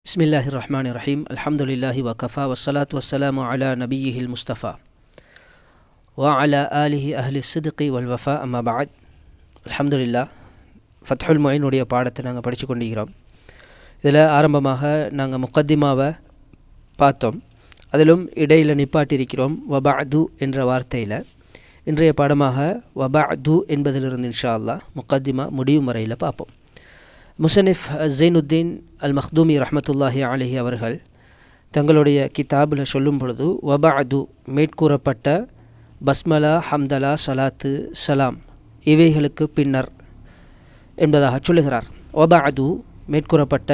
பிஸ்மில்லாஹிர்ரஹ்மானிர்ரஹீம். அல்ஹம்துலில்லாஹி வகஃபா வஸ்ஸலாத்து வஸ்ஸலாமு அலா நபிய்யிஹில் முஸ்தஃபா வ அலா ஆலிஹி அஹ்லி ஸித்கி வல் வஃபா. அம்மா பஅத். அல்ஹம்துலில்லாஹ், ஃபத்ஹுல் முஈனுடைய பாடத்தை நாங்கள் படித்து கொண்டிருக்கிறோம். இதில் ஆரம்பமாக நாங்கள் முக்கத்திமாவை பார்த்தோம். அதிலும் இடையில் நிப்பாட்டியிருக்கிறோம் வபஅது என்ற வார்த்தையில். இன்றைய பாடமாக வபஅது என்பதிலிருந்து இன்ஷா அல்லாஹ் முக்கத்திமா முடியும் வரையில் பார்ப்போம். முஸன்னிஃப் ஸைனுத்தீன் அல் மக்தூமி ரஹ்மத்துல்லாஹி அலைஹி அவர்கள் தங்களுடைய கிதாபில் சொல்லும் பொழுது வபஅது மேற்கூறப்பட்ட பஸ்மலா, ஹம்தலா, சலாத்து, சலாம் இவைகளுக்கு பின்னர் என்பதாக சொல்லுகிறார். வபஅது மேற்கூறப்பட்ட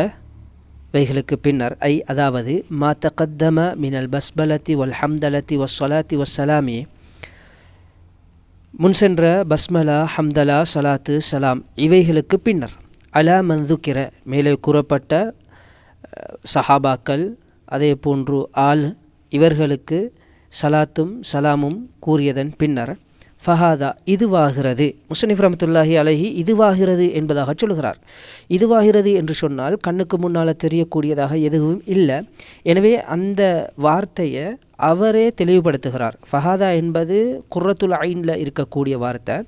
வைகளுக்கு பின்னர் அதாவது மா தகத்தம மினல் பஸ்மலத்தி வல் ஹம்தலத்தி வஸ்ஸலாத்தி வஸ்ஸலாமி, முன் சென்ற பஸ்மலா, ஹம்தலா, சலாத்து, சலாம் இவைகளுக்கு பின்னர் அலா மந்துக்கிற மேலே கூறப்பட்ட சஹாபாக்கள் அதே போன்று ஆல் இவர்களுக்கு சலாத்தும் சலாமும் கூறியதன் பின்னர் ஃபஹாதா இதுவாகிறது. முஸன்னிஃப் ரஹ்மத்துல்லாஹி அலைஹி இதுவாகிறது என்பதாக சொல்கிறார். இதுவாகிறது என்று சொன்னால் கண்ணுக்கு முன்னால் தெரியக்கூடியதாக எதுவும் இல்லை. எனவே அந்த வார்த்தையை அவரே தெளிவுபடுத்துகிறார். ஃபஹாதா என்பது குர்ரத்துல் ஐனில் இருக்கக்கூடிய வார்த்தை.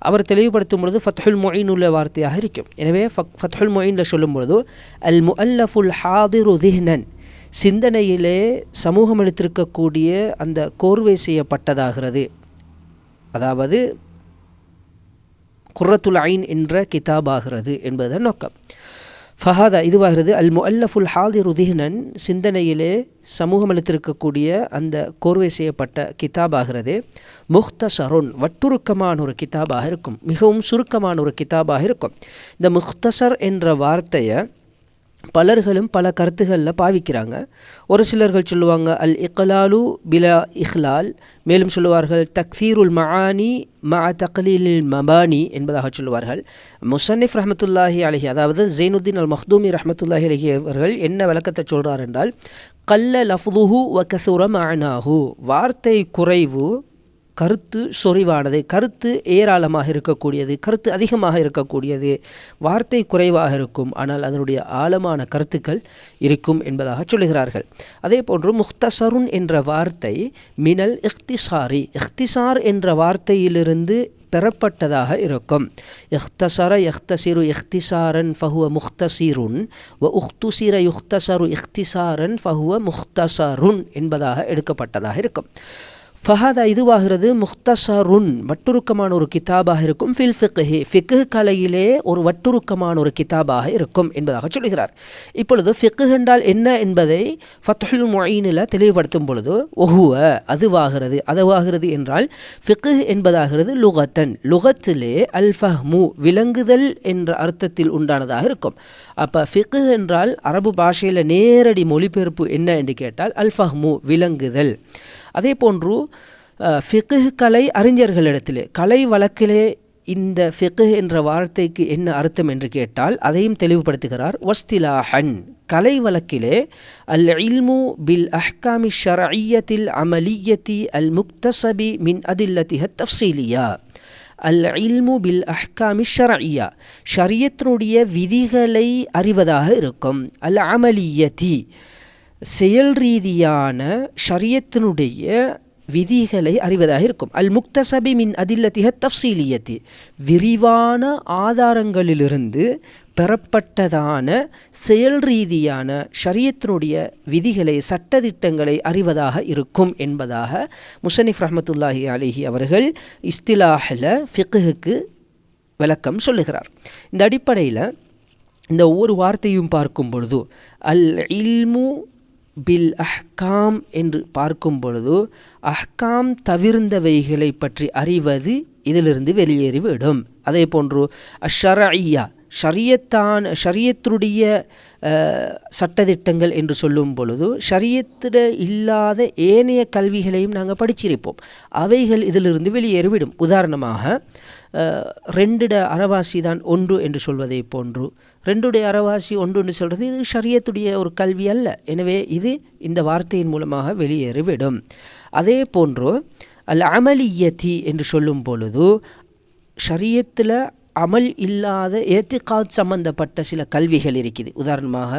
அவர் தெளிவுபடுத்தும் பொழுது ஃபத்ஹுல் முஈன் உள்ள வார்த்தையாக இருக்கும். எனவே ஃபத்ஹுல் முஈனில் சொல்லும் பொழுது அல் முஅல்லஃபுல் ஹாதிரு திஹ்னன், சிந்தனையிலே சமூகம் எடுத்திருக்கக்கூடிய அந்த கோர்வை செய்யப்பட்டதாகிறது. அதாவது குர்ரத்துல் ஐன் என்ற கிதாபாகிறது என்பதுதான் நோக்கம். ஃபஹாதா இதுவாகிறது. அல் முஅல்லஃபுல் ஹாதிரு திஹ்னன், சிந்தனையிலே சமூகம் அளித்திருக்கக்கூடிய அந்த கோர்வை செய்யப்பட்ட கிதாபாகிறது. முஹ்தஸருன், வட்டுருக்கமான ஒரு கிதாபாக இருக்கும், மிகவும் சுருக்கமான ஒரு கிதாபாக இருக்கும். இந்த முஹ்தஸர் என்ற வார்த்தையை பலர்களும் பல கருத்துகளில் பாவிக்கிறாங்க. ஒரு சிலர்கள் சொல்லுவாங்க அல் இக்லாலு பிலா இஹ்லால், மேலும் சொல்லுவார்கள் தக்சீருல் மஆனி மஅ தக்லீலில் மபானி என்பதாக சொல்லுவார்கள். முஸன்னிஃப் ரஹ்மத்துல்லாஹி அலைஹி, அதாவது ஸைனுத்தீன் அல் மக்தூமி ரஹ்மத்துல்லாஹி அலைஹி அவர்கள் என்ன விளக்கத்தை சொல்கிறார் என்றால், கல்ல லஃப்துஹு வ கஸுர மஅனாஹு, வார்த்தை குறைவு, கருத்து சொறிவானது, கருத்து ஏராளமாக இருக்கக்கூடியது, கருத்து அதிகமாக இருக்கக்கூடியது, வார்த்தை குறைவாக இருக்கும், ஆனால் அதனுடைய ஆழமான கருத்துக்கள் இருக்கும் என்பதாக சொல்லுகிறார்கள். அதே போன்று முஹ்தஸருன் என்ற வார்த்தை மினல் இஹ்திசாரி, இஹ்திசார் என்ற வார்த்தையிலிருந்து பெறப்பட்டதாக இருக்கும். இஹ்தஸர யஹ்தஸிரு இஹ்திசாரன் ஃபஹுவ முஹ்தஸிருன் வ உஹ்துஸிர யுஹ்தஸரு இஹ்திசாரன் ஃபஹுவ முஹ்தஸருன் என்பதாக எடுக்கப்பட்டதாக இருக்கும். ஃபஹாதா இதுவாகிறது முஹ்தஸருன், வட்டுருக்கமான ஒரு கிதாபாக இருக்கும். ஃபில் ஃபிக்ஹி, ஃபிக்ஹ் கலையிலே ஒரு வட்டுருக்கமான ஒரு கிதாபாக இருக்கும் என்பதாக சொல்கிறார். இப்பொழுது ஃபிக்ஹ் என்றால் என்ன என்பதை ஃபத்ஹுல் முஈனில் தெளிவுபடுத்தும் பொழுது ஒஹுவ அதுவாகிறது. அதுவாகிறது என்றால் ஃபிக்ஹ் என்பதாகிறது லுகத்தன், லுகத்திலே அல் ஃபஹ்மு விளங்குதல் என்ற அர்த்தத்தில் உண்டானதாக இருக்கும். அப்போ ஃபிக்ஹ் என்றால் அரபு பாஷையில் நேரடி மொழிபெயர்ப்பு என்ன என்று கேட்டால் அல் ஃபஹ்மு விளங்குதல். அதே போன்று ஃபிக்ஹ் கலை அறிஞர்களிடத்திலே, கலை வழக்கிலே இந்த ஃபிக்ஹ் என்ற வார்த்தைக்கு என்ன அர்த்தம் என்று கேட்டால் அதையும் தெளிவுபடுத்துகிறார். வஸ்திலாஹன், கலை வழக்கிலே அல் இல்மு பில் அஹ்காமி ஷர்இய்யத்தில் அமலியத்தி அல் முக்தஸபி மின் அதில்லத்திஹ தஃப்சீலியா. அல் இல்மு பில் அஹ்காமி ஷர்இய்யா, ஷரியத்தினுடைய விதிகளை அறிவதாக இருக்கும். அல் அமலியத்தி, செயல் ரீதியான ஷரியத்தினுடைய விதிகளை அறிவதாக இருக்கும். அல் முக்தஸபி மின் அதில்லத்திஹ தஃப்சீலியத்தி, விரிவான ஆதாரங்களிலிருந்து பெறப்பட்டதான செயல் ரீதியான ஷரியத்தினுடைய விதிகளை, சட்டதிட்டங்களை அறிவதாக இருக்கும் என்பதாக முஸன்னிஃப் ரஹ்மத்துல்லாஹி அலைஹி அவர்கள் இஸ்திலாஹில் ஃபிக்ஹுக்கு விளக்கம் சொல்லுகிறார். இந்த அடிப்படையில் இந்த ஒவ்வொரு வார்த்தையும் பார்க்கும் பொழுது அல் இல்மு பில் அஹ்காம் என்று பார்க்கும் பொழுது அஹ்காம் தவிர்ந்தவைகளை பற்றி அறிவது இதிலிருந்து வெளியேறிவிடும். அதே போன்று அஷ்ஷரஇய்யா, ஷரியத்துடைய சட்டதிட்டங்கள் என்று சொல்லும் பொழுது ஷரியத்திட இல்லாத ஏனைய கல்விகளையும் நாங்கள் படிச்சிருப்போம், அவைகள் இதிலிருந்து வெளியேறிவிடும். உதாரணமாக 2 அரைவாசி தான் 1 என்று சொல்வதை போன்று 2 அரைவாசி 1 என்று சொல்கிறது இது ஷரியத்துடைய ஒரு கல்வி அல்ல. எனவே இது இந்த வார்த்தையின் மூலமாக வெளியேறிவிடும். அதே போன்று அல் அமலியத்தி என்று சொல்லும் பொழுது ஷரியத்தில் அமல் இல்லாத ஏத்திகாத் சம்பந்தப்பட்ட சில கல்விகள் இருக்குது. உதாரணமாக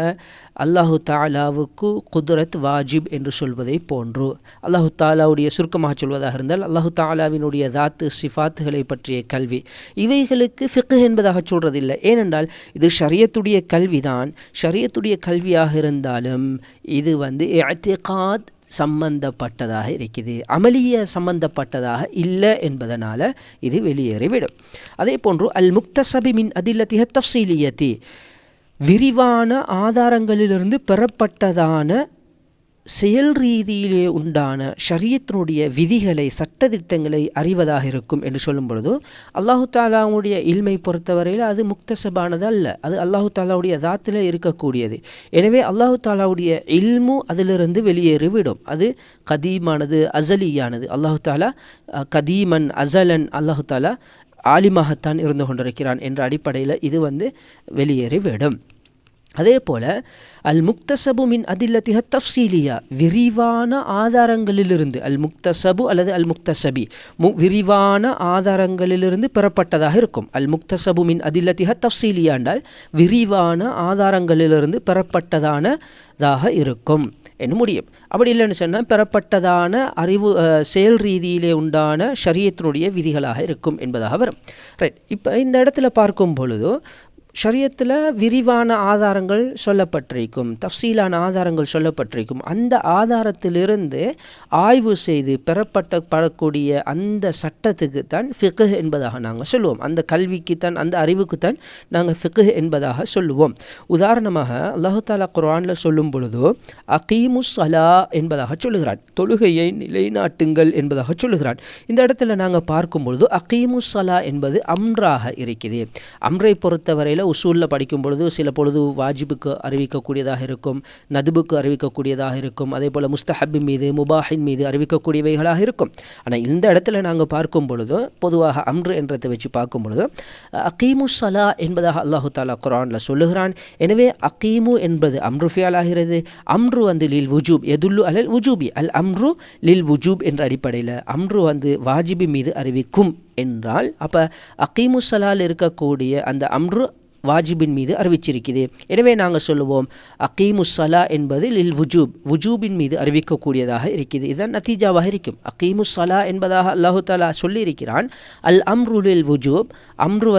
அல்லாஹு தாலாவுக்கு குத்ரத் வாஜிப் என்று சொல்வதை போன்று, அல்லாஹு தாலாவுடைய சுருக்கமாக சொல்வதாக இருந்தால் அல்லாஹு தாலாவினுடைய தாத்து சிஃபாத்துகளை பற்றிய கல்வி, இவைகளுக்கு ஃபிக்ஹ் என்பதாக சொல்வதில்லை. ஏனென்றால் இது ஷரியத்துடைய கல்விதான். ஷரியத்துடைய கல்வியாக இருந்தாலும் இது இஅ்திகாத் சம்பந்தப்பட்டதாக இருக்குது, அமலிய சம்பந்தப்பட்டதாக இல்லை என்பதனால் இது வெளியேறிவிடும். அதே போன்று அல் முக்தசபி மின் அதில்லத்திஹ தஃசீலியத்தி, விரிவான ஆதாரங்களிலிருந்து பெறப்பட்டதான செயல் ரீதியிலே உண்டான ஷரியத்தினுடைய விதிகளை சட்டத்திட்டங்களை அறிவதாக இருக்கும் என்று சொல்லும் பொழுது அல்லாஹு தாலாவுடைய இல்மை பொறுத்தவரையில் அது முக்தசபானது அல்ல, அது அல்லாஹு தாலாவுடைய தாத்தில் இருக்கக்கூடியது. எனவே அல்லாஹு தாலாவுடைய இல்மு அதிலிருந்து வெளியேறிவிடும். அது கதீமானது, அசலியானது. அல்லாஹு தாலா கதீமன் அசலன் அல்லாஹு தாலா ஆலிமாகத்தான் இருந்து கொண்டிருக்கிறான் என்ற அடிப்படையில் இது வெளியேறிவிடும். அதே போல அல் முக்தசபு மின் அதில்லத்திஹ தஃசீலியா, விரிவான ஆதாரங்களிலிருந்து, அல் முக்தசபு அல்லது அல் முக்தசபி விரிவான ஆதாரங்களிலிருந்து பெறப்பட்டதாக இருக்கும். அல் முக்தசபு மின் அதில்லத்திஹ தஃசீலியா என்றால் விரிவான ஆதாரங்களிலிருந்து பெறப்பட்டதானதாக இருக்கும் என்ன முடியும். அப்படி இல்லைன்னு சொன்னால் பெறப்பட்டதான அறிவு செயல் ரீதியிலே உண்டான ஷரியத்தினுடைய விதிகளாக இருக்கும் என்பதாக வரும். ரைட். இப்போ இந்த இடத்துல பார்க்கும் பொழுது ஷரியத்தில் விரிவான ஆதாரங்கள் சொல்லப்பட்டிருக்கும், தஃசீலான ஆதாரங்கள் சொல்லப்பட்டிருக்கும். அந்த ஆதாரத்திலிருந்து ஆய்வு செய்து பெறப்படக்கூடிய அந்த சட்டத்துக்கு தான் ஃபிக்ஹ் என்பதாக நாங்கள் சொல்லுவோம். அந்த கல்விக்குத்தான், அந்த அறிவுக்குத்தான் நாங்கள் ஃபிக்ஹ் என்பதாக சொல்லுவோம். உதாரணமாக அல்லாஹு தாலா குர்ஆனில் சொல்லும் பொழுது அகீமுஸ் ஸலா என்பதாக சொல்லுகிறான், தொழுகையை நிலைநாட்டுங்கள் என்பதாக சொல்லுகிறான். இந்த இடத்துல நாங்கள் பார்க்கும் பொழுது அகீமுஸ் ஸலா என்பது அம்ராக இருக்குது. அம்ரை பொறுத்தவரையில் உசூலில் படிக்கும் பொழுது சில பொழுது வாஜிபுக்கு அறிவிக்கக்கூடியதாக இருக்கும், நதுபுக்கு அறிவிக்கக்கூடியதாக இருக்கும், அதே போல் முஸ்தஹப்பின் மீது முபாஹின் மீது அறிவிக்கக்கூடியவைகளாக இருக்கும். ஆனால் இந்த இடத்துல நாங்கள் பார்க்கும் பொழுது பொதுவாக அம்ரு என்றதை வச்சு பார்க்கும் பொழுது அகீமுஸ் ஸலா என்பதாக அல்லாஹு தாலா குர்ஆனில் சொல்லுகிறான். எனவே அகீமு என்பது அம்ரு ஃபியால் ஆகிறது. அம்ரு லில் வுஜூப் எதுல்லு அலல் வுஜூபி, அல் அம்ரு லில் வுஜூப் என்ற அடிப்படையில் அம்ரு வாஜிபி மீது அறிவிக்கும் என்றால் அப்போ அகீமுஸ் ஸலால் இருக்கக்கூடிய அந்த அம்ரு வாஜிபின் மீது அறிவிச்சிருக்குது. எனவே நாங்கள் சொல்லுவோம் அகீமுஸ் ஸலா என்பது லில் வுஜூப், வுஜூபின் மீது அறிவிக்கக்கூடியதாக இருக்குது. இதுதான் நத்தீஜாவாக இருக்கும். அகீமுஸ் ஸலா என்பதாக அல்லாஹு தாலா சொல்லியிருக்கிறான். அல் அம்ரு லில் வுஜூப், அம்ரு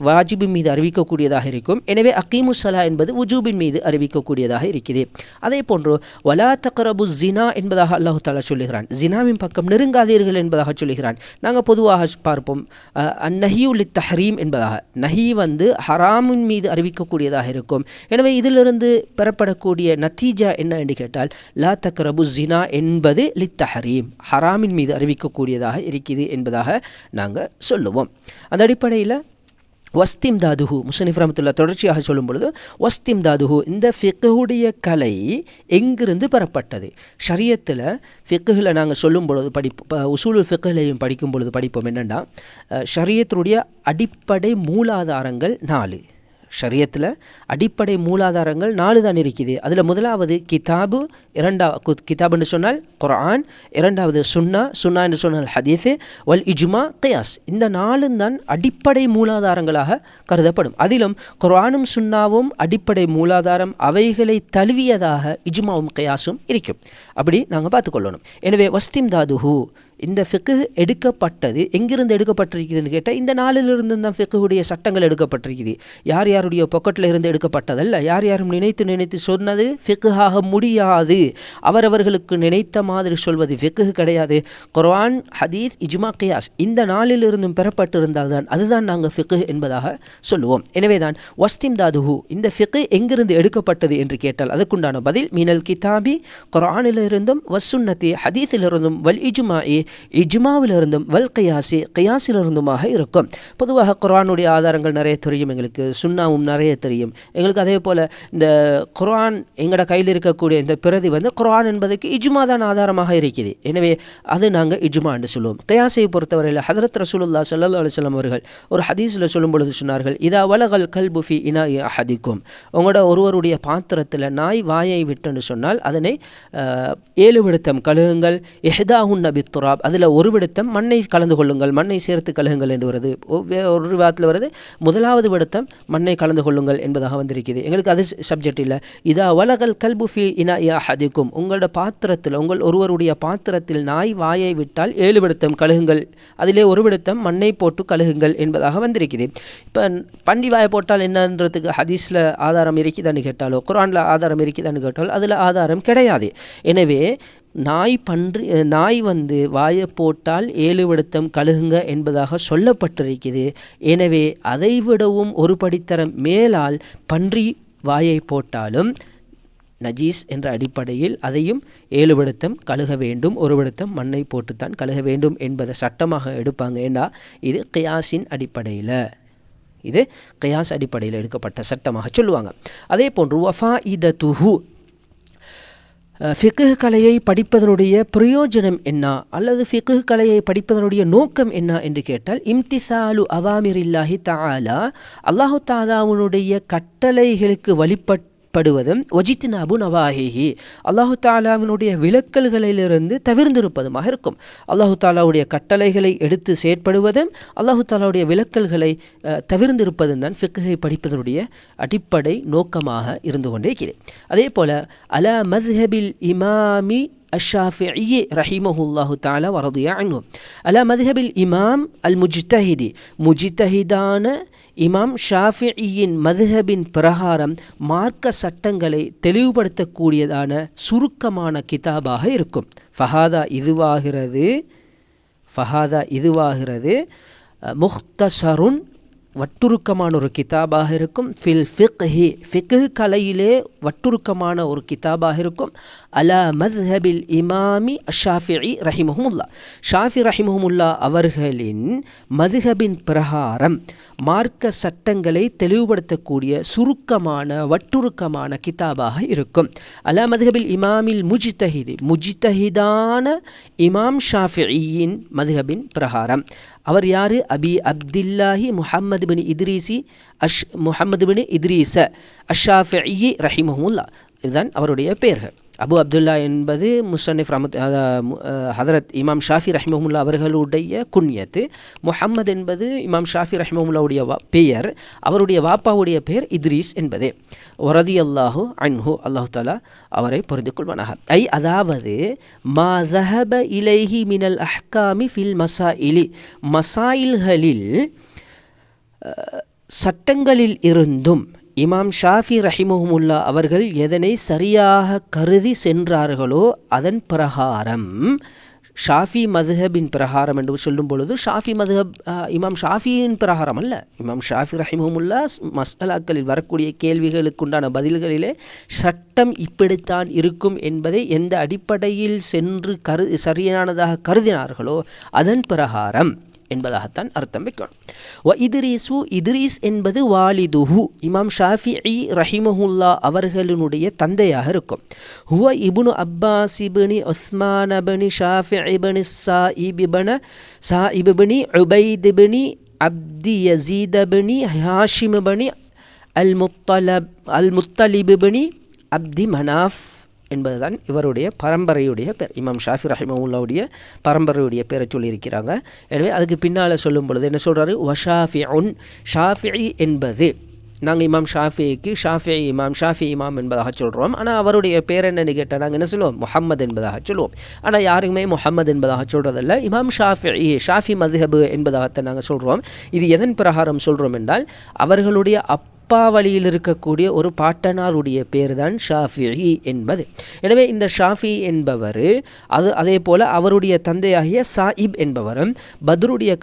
வாஜிபின் மீது அறிவிக்கக்கூடியதாக இருக்கும். எனவே அகீமுஸ் ஸலா என்பது வுஜூபின் மீது அறிவிக்கக்கூடியதாக இருக்குது. அதே போன்று வலா தக்ரபு ஜினா என்பதாக அல்லாஹு தாலா சொல்லுகிறான், ஜினாவின் பக்கம் நெருங்காதீர்கள் என்பதாக சொல்லுகிறான். நாங்கள் பொதுவாக பார்ப்போம் அந்நஹியு லித் தஹ்ரீம் என்பதாக, நஹி ஹராம் மீது அறிவிக்கக்கூடியதாக இருக்கும். எனவே இதிலிருந்து பெறப்படக்கூடிய நத்தீஜா என்ன என்று கேட்டால் லா தக்ரபு ஜினா என்பது லித் தஹ்ரீம், ஹராமின் மீது அறிவிக்கக்கூடியதாக இருக்குது என்பதாக நாங்கள் சொல்லுவோம். அந்த அடிப்படையில் வஸ்திம்தாதுஹு முஸன்னிஃப் ரஹ்மத்துல்லாஹி தொடர்ச்சியாக சொல்லும் பொழுது வஸ்திம்தாதுஹு, இந்த ஃபிக்ஹுடைய கலை எங்கிருந்து பெறப்பட்டது? ஷரியத்தில் ஃபிக்ஹில் நாங்கள் சொல்லும் பொழுது உசூலுல் ஃபிக்ஹிலையும் படிக்கும் பொழுது படிப்போம் என்னென்னா, ஷரியத்துடைய அடிப்படை மூலாதாரங்கள் 4. ஷரியத்தில் அடிப்படை மூலாதாரங்கள் 4 தான் இருக்குது. அதில் முதலாவது கிதாபு, கிதாபுன்னு சொன்னால் குர்ஆன், இரண்டாவது சுன்னா, சுன்னா என்று சொன்னால் ஹதீஸ், வல் இஜ்மா, கியாஸ். இந்த 4 தான் அடிப்படை மூலாதாரங்களாக கருதப்படும். அதிலும் குர்ஆனும் சுன்னாவும் அடிப்படை மூலாதாரம், அவைகளை தழுவியதாக இஜ்மாவும் கியாஸும் இருக்கும். அப்படி நாங்கள் பார்த்துக்கொள்ளணும். எனவே வஸ்திம்தாதுஹு, இந்த ஃபிக்ஹ் எடுக்கப்பட்டது எங்கிருந்து எடுக்கப்பட்டிருக்குதுன்னு கேட்டால் இந்த 4லிருந்து தான் ஃபிக்ஹுடைய சட்டங்கள் எடுக்கப்பட்டிருக்குது. யார் யாருடைய பொக்கெட்டில் இருந்து எடுக்கப்பட்டதல்ல. யார் யாரும் நினைத்து சொன்னது ஃபிக்ஹாக முடியாது. அவரவர்களுக்கு நினைத்த மாதிரி சொல்வது ஃபிக்ஹ் கிடையாது. குர்ஆன், ஹதீஸ், இஜ்மா, கியாஸ் இந்த 4லிருந்தும் பெறப்பட்டிருந்தால் தான் அதுதான் நாங்கள் ஃபிக்ஹ் என்பதாக சொல்லுவோம். எனவே தான் வஸ்திம்தாதுஹு, இந்த ஃபிக்ஹ் எங்கிருந்து எடுக்கப்பட்டது என்று கேட்டால் அதற்குண்டான பதில் மினல் கிதாபி, குர்ஆனிலிருந்தும், வஸ்ஸுன்னதி, ஹதீஸிலிருந்தும், வல் இஜ்மாஇ, இஜ்மாவிலிருந்தும், வல் கியாசி, கியாசிலிருந்துமாக இருக்கும். பொதுவாக குர்ஆனுடைய ஆதாரங்கள் நிறைய தெரியும் எங்களுக்கு, சுன்னாவும் நிறைய தெரியும் எங்களுக்கு. அதே போல் இந்த குர்ஆன் எங்களோட கையில் இருக்கக்கூடிய இந்த பிரதி குர்ஆன் என்பதற்கு இஜ்மா தான் ஆதாரமாக இருக்குது. எனவே அது நாங்கள் இஜ்மா என்று சொல்லுவோம். கியாஸை பொறுத்தவரையில் ஹதரத் ரசூலுல்லாஹி ஸல்லல்லாஹு அலைஹி வஸல்லம் அவர்கள் ஒரு ஹதீஸில் சொல்லும் பொழுது சொன்னார்கள், இதா வலகல் கல்பு ஃபி இனாஇ அஹதிக்கும், உங்களோட ஒருவருடைய பாத்திரத்தில் நாய் வாயை விட்டுன்னு சொன்னால் அதனை 7 விடுத்தம் கழுகுங்கள். இஹ்தாஹுன்ன பித்துராப், துராப், அதில் ஒரு விடுத்தம் மண்ணை கலந்து கொள்ளுங்கள், மண்ணை சேர்த்து கழுகுங்கள் என்று வருது. ஒரு விதத்தில் வருது முதலாவது விடுத்தம் மண்ணை கலந்து கொள்ளுங்கள் என்பதாக வந்திருக்குது. எங்களுக்கு அது சப்ஜெக்ட் இல்லை. இதா வலகல் கல்பு ஃபி இனா அஹதிக்கும், உங்களோட பாத்திரத்தில், ஒருவருடைய பாத்திரத்தில் நாய் வாயை விட்டால் 7 விடுத்தம் கழுகுங்கள், அதிலே ஒரு விடுத்தம் மண்ணை போட்டு கழுகுங்கள் என்பதாக வந்திருக்குது. இப்போ பண்டி வாயை போட்டால் என்னன்றதுக்கு ஹதீஸில் ஆதாரம் இருக்குதான்னு கேட்டாலோ குர்ஆனில் ஆதாரம் இருக்குதான்னு கேட்டாலோ அதில் ஆதாரம் கிடையாது. எனவே நாய் வாயை போட்டால் 7 விடுத்தம் கழுகுங்க என்பதாக சொல்லப்பட்டிருக்கிறது. எனவே அதை விடவும் ஒரு படித்தரம் மேலால் பன்றி வாயை போட்டாலும் நஜீஸ் என்ற அடிப்படையில் அதையும் 7 விடுத்தம் கழுக வேண்டும், ஒரு விடுத்தம் மண்ணை போட்டுத்தான் கழுக வேண்டும் என்பதை சட்டமாக எடுப்பாங்க. ஏன்னா இது கியாஸின் அடிப்படையில், இது கியாஸ் அடிப்படையில் எடுக்கப்பட்ட சட்டமாக சொல்லுவாங்க. அதே போன்று வஃபாஇததுஹு, ஃபிக்ஹ் கலையை படிப்பதனுடைய பிரயோஜனம் என்ன அல்லது ஃபிக்ஹ் கலையை படிப்பதனுடைய நோக்கம் என்ன என்று கேட்டால், இம்திசாலு அவாமிரில்லாஹி தஆலா, அல்லாஹு தஆலாவுடைய கட்டளைகளுக்கு வழிபடுவதும், வஜித்னாபு நவாஹிஹி, அல்லாஹு தஆலாவினுடைய விலக்கல்களிலிருந்து தவிர்ந்திருப்பதுமாக இருக்கும். அல்லாஹு தஆலாவுடைய கட்டளைகளை எடுத்து செயற்படுவதும் அல்லாஹு தஆலாவுடைய விலக்கல்களை தவிர்ந்திருப்பதும் தான் ஃபிக்ஹை படிப்பதனுடைய அடிப்படை நோக்கமாக இருந்து கொண்டே இருக்கிறது. அதே போல அலா மத்ஹபில் இமாமி அஷ்ஷாஃபிஇ ரஹிமஹுல்லாஹு தஆலா வரதிய அன்ஹு, அலா மத்ஹபில் இமாம் அல் முஜ்தஹிதி, முஜ்தஹிதான இமாம் ஷாஃபியின் மதுஹபின் பிரகாரம் மார்க்க சட்டங்களை தெளிவுபடுத்தக்கூடியதான சுருக்கமான கிதாபாக இருக்கும். ஃபஹாதா இதுவாகிறது முஹ்தஸருன், வட்டுருக்கமான ஒரு கிதாபாக இருக்கும். ஃபில் ஃபிக்ஹி, ஃபிக்ஹ் கலையிலே வட்டுருக்கமான ஒரு கிதாபாக இருக்கும். அலா மத்ஹபில் இமாமி ஷாஃபிஇ ரஹிமஹுமுல்லா, ஷாஃபி ரஹிமஹுமுல்லா அவர்களின் மதுஹபின் பிரகாரம் மார்க்க சட்டங்களை தெளிவுபடுத்தக்கூடிய சுருக்கமான வட்டுருக்கமான கிதாபாக இருக்கும். அலா மத்ஹபில் இமாமில் முஜ்தஹிதி, முஜ்தஹிதான இமாம் ஷாஃபியின் மதுஹபின் பிரகாரம். அவர் யார்? அபி அப்துல்லாஹி முஹம்மது பின் இத்ரீஸ அஷ்ஷாஃபிஇ ரஹிமஹுமுல்லா, இதுதான் அவருடைய பெயர்கள். அபு அப்துல்லா என்பது முஸன்னிஃப் ஹதரத் இமாம் ஷாஃபி ரஹிமஹுல்லா அவர்களுடைய குன்யத்து. முஹம்மது என்பது இமாம் ஷாஃபி ரஹிமஹுல்லாவுடைய பெயர். அவருடைய வாப்பாவுடைய பெயர் இத்ரீஸ் என்பதே. ரலியல்லாஹு அன்ஹு, அல்லாஹு தஆலா அவரை பொருந்தி கொள்வானாக. அதாவது மா ذهب இலைஹி மினல் அஹ்காமி ஃபில் மசாயிலி, மசாயில்களில் சட்டங்களில் இருந்தும் இமாம் ஷாஃபி ரஹிமஹுமுல்லா அவர்கள் எதனை சரியாக கருதி சென்றார்களோ அதன் பிரகாரம், ஷாஃபி மதுஹபின் பிரகாரம் என்று சொல்லும் பொழுது ஷாஃபி மதுஹப் இமாம் ஷாஃபியின் பிரகாரம் அல்ல. இமாம் ஷாஃபி ரஹிமஹுமுல்லா மஸ்அலாக்களில் வரக்கூடிய கேள்விகளுக்குண்டான பதில்களிலே சட்டம் இப்படித்தான் இருக்கும் என்பதை எந்த அடிப்படையில் சென்று சரியானதாக கருதினார்களோ அதன் பிரகாரம் என்பதாகத்தான் அர்த்தம் வைக்கணும். இத்ரீஸ் என்பது வாலிதுஹு, இமாம் ஷாஃபிஇ ரஹிமஹுல்லா அவர்களினுடைய தந்தையாக இருக்கும். ஹுவ இப்னு அப்பாஸ் இப்னு உஸ்மான் இப்னு ஷாஃபிஇ இப்னு சாயிப் இப்னு உபைத் இப்னு அப்தி யஸீத் இப்னு ஹாஷிம் இப்னு அல்-முத்தலிப் இப்னு அப்தி மனாஃப் என்பதுதான் இவருடைய பரம்பரையுடைய பேர். இமாம் ஷாஃபி ரஹிமஹுல்லாவுடைய பரம்பரையுடைய பேரை சொல்லியிருக்கிறாங்க. எனவே அதுக்கு பின்னால் சொல்லும் பொழுது என்ன சொல்கிறாரு? வஷாஃபிஉன், ஷாஃபிஇ என்பது நாங்கள் இமாம் ஷாஃபிக்கு ஷாஃபி இமாம் என்பதாக சொல்கிறோம். ஆனால் அவருடைய பேர் என்னன்னு கேட்டால் நாங்கள் என்ன சொல்லுவோம்? முஹம்மது என்பதாக சொல்லுவோம். ஆனால் யாருக்குமே முஹம்மது என்பதாக சொல்கிறதில்ல. இமாம் ஷாஃபி மதுஹப் என்பதாகத்தான் நாங்கள் சொல்கிறோம். இது எதன் பிரகாரம் சொல்கிறோம் என்றால், அவர்களுடைய அப்பாவளியில் இருக்கக்கூடிய ஒரு பாட்டனாருடைய பேர் தான் ஷாஃபிஇ என்பது. எனவே இந்த ஷாஃபி என்பவர் அதே போல் அவருடைய தந்தையாகிய சாயிப் என்பவரும் பத்ருடைய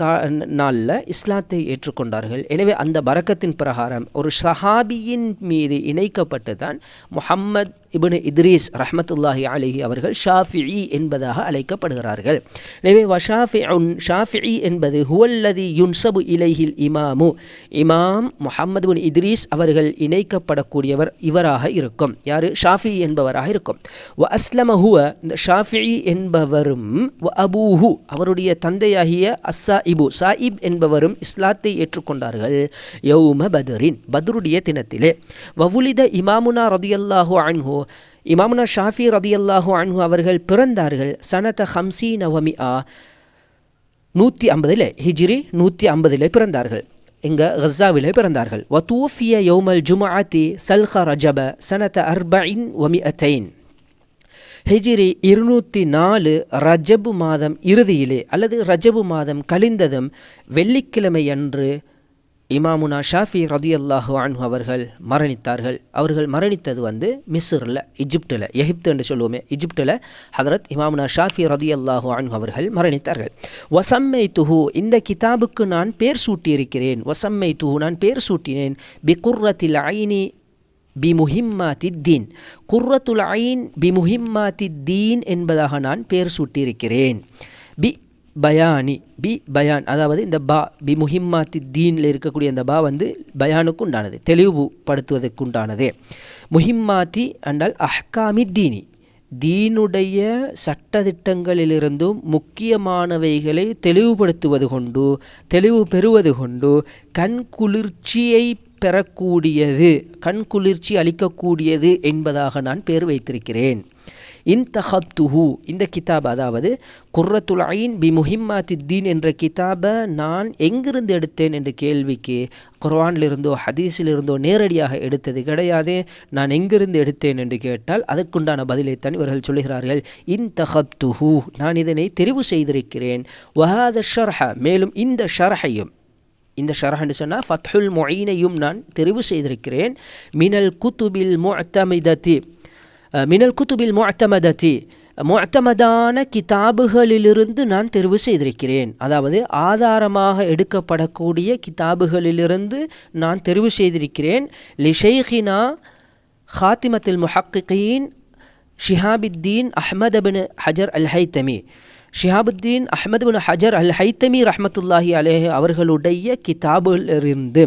நாளில் இஸ்லாத்தை ஏற்றுக்கொண்டார்கள். எனவே அந்த பரக்கத்தின் பிரகாரம் ஒரு ஷஹாபியின் மீது இணைக்கப்பட்டு தான் முஹம்மத் இப்னு இத்ரீஸ் ரஹ்மத்துல்லாஹி அலைஹி அவர்கள் ஷாஃபிஇ என்பதாக அழைக்கப்படுகிறார்கள். எனவே வஷாஃபிஉன், ஷாஃபிஇ என்பது ஹுவல்லதி யுன்சபு இலைஹில் இமாமு, இமாம் முஹம்மது பின் இத்ரீஸ் அவர்கள் இணைக்கப்படக்கூடியவர் இவராக இருக்கும். யார்? ஷாஃபிஇ என்பவராக இருக்கும். வ அஸ்லம ஹுவ, இந்த ஷாஃபிஇ என்பவரும், வ அபூஹு அவருடைய தந்தையாகிய சாயிப் என்பவரும் இஸ்லாத்தை ஏற்றுக்கொண்டார்கள். யௌம பத்ரின், பத்ருடைய தினத்திலே. வவுலித இமாமுனா ரலியல்லாஹு அன்ஹு, இமாமுனா ஷாஃபி ரதியல்லாஹு அன்ஹு அவர்கள் பிறந்தார்கள் சனத 50 வமிஆ 150 ஹிஜ்ரி 150 பிறந்தார்கள். இங்கே கஸாவிலே பிறந்தார்கள். வதூஃபிய யௌமல் ஜும்ஆத்தி சல்ஹ ரஜப சனத 40 வமிஅத்தைன் ஹிஜ்ரி 204 ரஜபு மாதம் இறுதியிலே அல்லது ரஜபு மாதம் கழிந்ததும் வெள்ளிக்கிழமை அன்று இமாமுனா ஷாஃபி ரதியல்லாஹு அன்ஹு அவர்கள் மரணித்தார்கள். அவர்கள் மரணித்தது மிஸ்ரில், எகிப்தில், எகிப்து என்று சொல்லுவோமே, எகிப்தில் ஹதரத் இமாமுனா ஷாஃபி ரதியல்லாஹு அன்ஹு அவர்கள் மரணித்தார்கள். வசம்மை துஹு, இந்த கிதாபுக்கு நான் பேர் சூட்டியிருக்கிறேன். வசம்மை துஹு, நான் பேர் சூட்டினேன். பி குர்ரத்தில் ஐனி பி முஹிம்மாத்தித்தீன், குர்ரத்துல் ஐன் பி முஹிம்மாத்தித்தீன் என்பதாக நான் பேர் சூட்டியிருக்கிறேன். பி பயானி, பி பயான், அதாவது இந்த பா பி முஹிம்மாத்தி தீனில் இருக்கக்கூடிய அந்த பா பயானுக்கு உண்டானது, தெளிவுபடுத்துவதற்கு உண்டானது. முஹிம்மாத்தி என்றால் அஹ்காமி தீனி, தீனுடைய சட்டதிட்டங்களிலிருந்தும் முக்கியமானவைகளை தெளிவுபடுத்துவது கொண்டு, தெளிவு பெறுவது கொண்டு கண் குளிர்ச்சியை பெறக்கூடியது, கண் குளிர்ச்சி அளிக்கக்கூடியது என்பதாக நான் பேர் வைத்திருக்கிறேன். இன்தஹப்துஹு, இந்த கிதாப், அதாவது குர்ரத்துல் ஐன் பி முஹிம்மாத்தி தீன் என்ற கிதாபை நான் எங்கிருந்து எடுத்தேன் என்ற கேள்விக்கு குர்ஆனிலிருந்தோ ஹதீஸிலிருந்தோ நேரடியாக எடுத்தது கிடையாது. நான் எங்கிருந்து எடுத்தேன் என்று கேட்டால் அதற்குண்டான பதிலைத்தான் இவர்கள் சொல்லுகிறார்கள். இன்தஹப்துஹு, நான் இதனை தெரிவு செய்திருக்கிறேன். வஹாத ஷர்ஹ, மேலும் இந்த ஷர்ஹையும், இந்த ஷரஹ் என்று சொன்னால் ஃபத்ஹுல் முஈனையும் நான் தெரிவு செய்திருக்கிறேன். மினல் குத்துபில் முஅத்தமிதத்தி, மினல் குத்துபில் முஅத்தமதத்தி, முஅத்தமதான கிதாபுகளிலிருந்து நான் தெரிவு செய்திருக்கிறேன். அதாவது ஆதாரமாக எடுக்கப்படக்கூடிய கிதாபுகளிலிருந்து நான் தெரிவு செய்திருக்கிறேன். லிஷைஹினா ஹாத்திமத்துல் முஹக்கிகீன் ஷிஹாபுத்தீன் அஹ்மத் பின் ஹஜர் அல் ஹைத்தமி, ஷிஹாபுத்தீன் அஹ்மத் பின் ஹஜர் அல் ஹைத்தமி ரஹ்மத்துல்லாஹி அலைஹி அவர்களுடைய கிதாபிலிருந்து.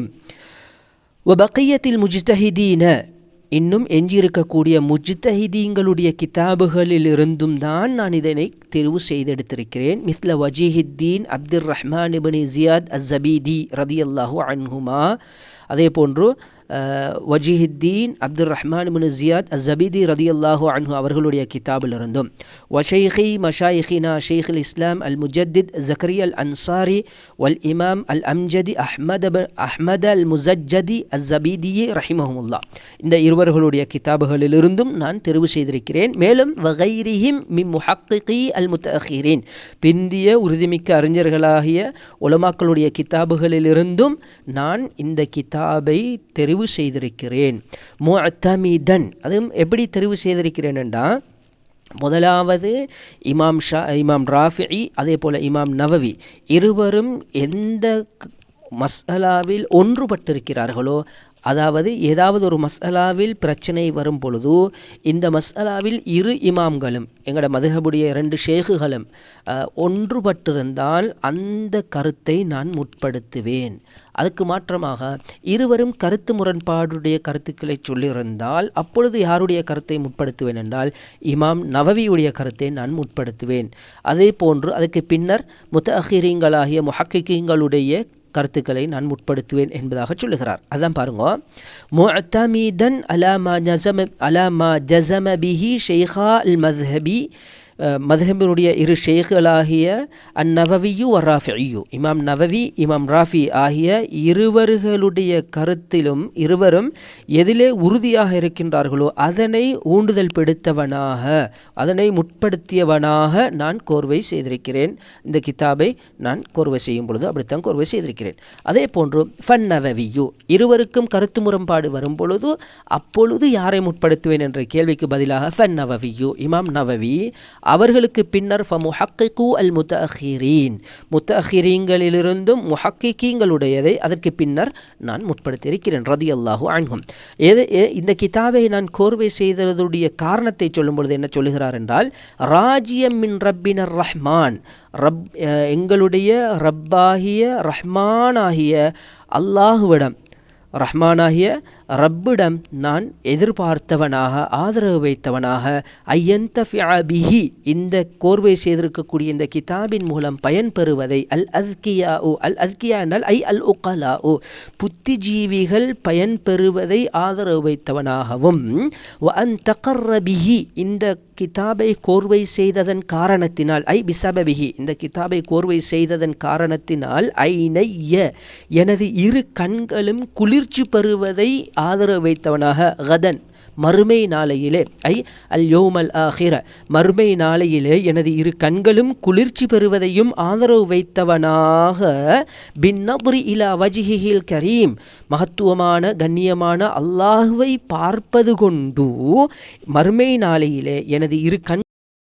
வபக்கியத்தில் முஜ்தஹிதீன, இன்னும் எஞ்சியிருக்கக்கூடிய முஜ்தஹிதீங்களுடைய கிதாபுகளிலிருந்தும் தான் நான் இதனை தெரிவு செய்தெடுத்திருக்கிறேன். மிஸ்ல வஜீஹுத்தீன் அப்துர் ரஹ்மான் இப்னு ஜியாத் அஸ்ஸபீதி ரதியல்லாஹு அன்ஹுமா, அதே போன்று வஜீஹுத்தீன் அப்துர் ரஹ்மான் இப்னு ஜியாத் அஸ்ஸபீதி ரதியல்லாஹு அன்ஹு அவர்களுடைய கிதாபிலிருந்தும். வஷைஹி மஷாயிஹினா ஷைഖுல் இஸ்லாம் அல் முஜத்தித் ஜக்கரியா அல் அன்சாரி வல் இமாம் அல் அம்ஜதி அஹ்மத் அல் முஸஜ்ஜதி அஸ்ஸபீதி ரஹிமஹுமுல்லா, இந்த இருவர்களுடைய கிதாபுகளிலிருந்தும் நான் தெரிவு செய்திருக்கிறேன். மேலும் வகைரிஹிம் மின் முஹக்கிகி அல் முத்தஅஹிரீன், பிந்திய உறுதிமிக்க அறிஞர்களாகிய உலமாக்களுடைய கிதாபுகளிலிருந்தும் நான் இந்த கிதாபை தெரிவு செய்திருக்கிறேன். முஅத்தமிதன், அதுவும் எப்படி தெரிவு செய்திருக்கிறேன் என்றால், முதலாவது இமாம் ராஃபிஇ, அதே போல் இமாம் நவவி இருவரும் எந்த மஸ்அலாவில் ஒன்றுபட்டிருக்கிறார்களோ, அதாவது ஏதாவது ஒரு மஸ்அலாவில் பிரச்சனை வரும் பொழுது இந்த மஸ்அலாவில் இரு இமாம்களும், எங்களோட மதுஹபுடைய 2 ஷேகுகளும் ஒன்றுபட்டிருந்தால் அந்த கருத்தை நான் முற்படுத்துவேன். அதுக்கு மாற்றமாக இருவரும் கருத்து முரண்பாடுடைய கருத்துக்களை சொல்லியிருந்தால் அப்பொழுது யாருடைய கருத்தை முற்படுத்துவேன் என்றால் இமாம் நவவியுடைய கருத்தை நான் முற்படுத்துவேன். அதே போன்று அதுக்கு பின்னர் முத்தஅஹிரீங்களாகிய முஹக்கிகீங்களுடைய கருத்துக்களை நான் முற்படுத்துவேன் என்பதாக சொல்லுகிறார். அதான் பாருங்க, முஅத்தமிதன் அலாமா ஜஸம பிஹி ஷைഖா அல் மத்ஹபி, மத்ஹபினுடைய இரு ஷேகுகளாகிய அந்நவவியு வராஃபியு, இமாம் நவவி இமாம் ராஃபி ஆகிய இருவர்களுடைய கருத்திலும் இருவரும் எதிலே உறுதியாக இருக்கின்றார்களோ அதனை ஊண்டுதல் பெடுத்தவனாக, அதனை முற்படுத்தியவனாக நான் கோர்வை செய்திருக்கிறேன். இந்த கிதாபை நான் கோர்வை செய்யும் பொழுது அப்படித்தான் கோர்வை செய்திருக்கிறேன். அதே போன்று ஃபன் நவவியு, இருவருக்கும் கருத்து முரண்பாடு வரும் பொழுது அப்பொழுது யாரை முற்படுத்துவேன் என்ற கேள்விக்கு பதிலாக ஃபன் நவவியு, இமாம் நவவி, அவர்களுக்கு பின்னர் ஃபமுஹக்கிகு அல் முத்தஅஹிரீன், முத்தஅஹிரீன்களிலிருந்தும் முஹக்கிகீங்களுடையதை அதற்கு பின்னர் நான் முற்படுத்தியிருக்கிறேன் ரதியல்லாஹு அன்ஹும். இந்த கிதாபை நான் கோர்வை செய்ததுடைய காரணத்தை சொல்லும் பொழுது என்ன சொல்லுகிறார் என்றால், ராஜியம் மின் ரப்பினர் ரஹ்மான், எங்களுடைய ரப்பாகிய ரஹ்மானாகிய அல்லாஹுவிடம், ரஹ்மானாகிய ரப்பிடம் நான் எதிர்பார்த்தவனாக ஆதரவு வைத்தவனாக ஐயன்தஃபிஅ பிஹி இந்த கோர்வை செய்திருக்கக்கூடிய இந்த கிதாபின் மூலம் பயன்பெறுவதை அல் அஸ்கியா என்றால் அல் உகலாஉ புத்திஜீவிகள் பயன்பெறுவதை ஆதரவு வைத்தவனாகவும் வ அன் தகர்ர பிஹி இந்த கிதாபை கோர்வை செய்ததன் காரணத்தினால் பிசபபிஹி இந்த கிதாபை கோர்வை செய்ததன் காரணத்தினால் ஐனைய எனது இரு கண்களும் குளிர்ச்சி பெறுவதை ஆதரவு வைத்தவனாக கதன் மறுமை நாளையிலே அல் யௌமல் ஆஹிர மறுமை நாளையிலே எனது இரு கண்களும் குளிர்ச்சி பெறுவதையும் ஆதரவு வைத்தவனாக பின்னத்ரி இலா வஜ்ஹிஹில் கரீம் மகத்துவமான கண்ணியமான அல்லாஹுவை பார்ப்பது கொண்டு மறுமை நாளையிலே எனது இரு